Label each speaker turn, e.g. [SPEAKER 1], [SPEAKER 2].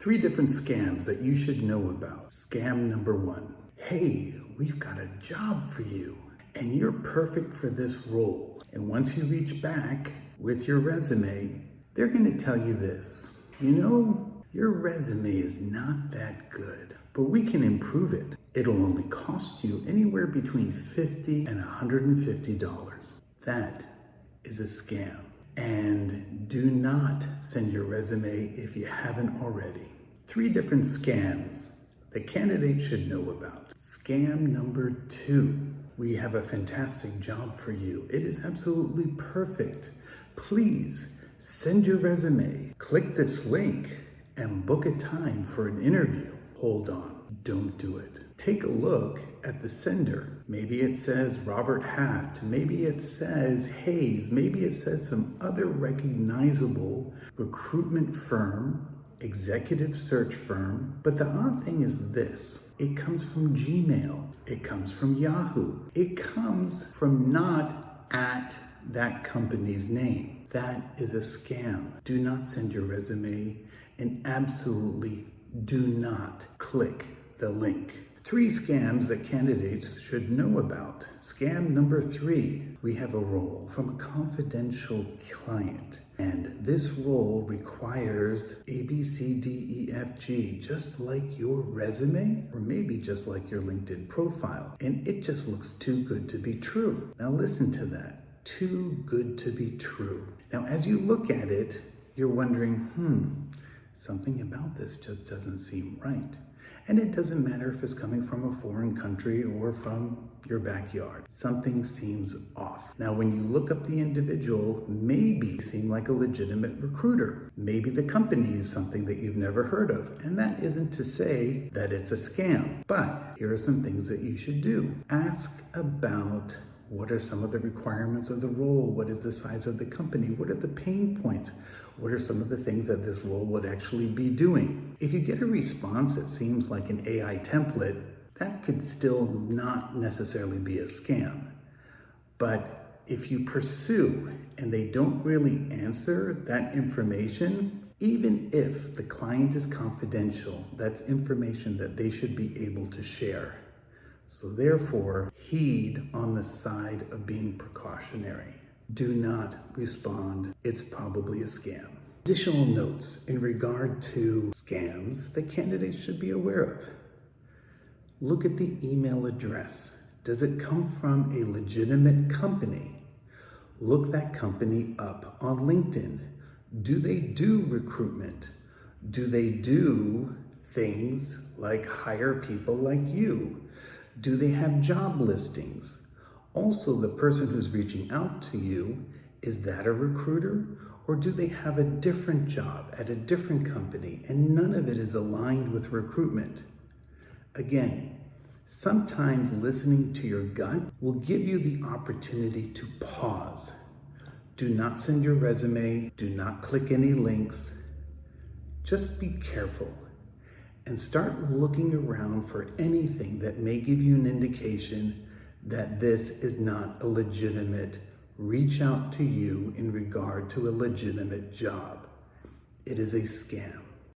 [SPEAKER 1] 3 different scams that you should know about. Scam number 1. Hey, we've got a job for you and you're perfect for this role. And once you reach back with your resume, they're going to tell you this. You know, your resume is not that good, but we can improve it. It'll only cost you anywhere between $50 and $150. That is a scam. And do not send your resume if you haven't already. 3 different scams that candidates should know about. Scam number 2. We have a fantastic job for you. It is absolutely perfect. Please send your resume. Click this link and book a time for an interview. Hold on, don't do it. Take a look at the sender. Maybe it says Robert Halft, maybe it says Hayes, maybe it says some other recognizable recruitment firm, executive search firm. But the odd thing is this: it comes from Gmail, it comes from Yahoo, it comes from not at that company's name. That is a scam. Do not send your resume, and absolutely do not click the link. 3 scams that candidates should know about. Scam number 3, we have a role from a confidential client, and this role requires A, B, C, D, E, F, G, just like your resume, or maybe just like your LinkedIn profile, and it just looks too good to be true. Now listen to that, too good to be true. Now as you look at it, you're wondering, something about this just doesn't seem right. And it doesn't matter if it's coming from a foreign country or from your backyard. Something seems off. Now, when you look up the individual, maybe seem like a legitimate recruiter. Maybe the company is something that you've never heard of. And that isn't to say that it's a scam. But here are some things that you should do. Ask about what are some of the requirements of the role? What is the size of the company? What are the pain points? What are some of the things that this role would actually be doing? If you get a response that seems like an AI template, that could still not necessarily be a scam. But if you pursue and they don't really answer that information, even if the client is confidential, that's information that they should be able to share. So therefore, heed on the side of being precautionary. Do not respond. It's probably a scam. Additional notes in regard to scams that candidates should be aware of. Look at the email address. Does it come from a legitimate company? Look that company up on LinkedIn. Do they do recruitment? Do they do things like hire people like you? Do they have job listings? Also, the person who's reaching out to you, is that a recruiter? Or do they have a different job at a different company and none of it is aligned with recruitment? Again, sometimes listening to your gut will give you the opportunity to pause. Do not send your resume. Do not click any links. Just be careful and start looking around for anything that may give you an indication that this is not a legitimate reach out to you in regard to a legitimate job. It is a scam.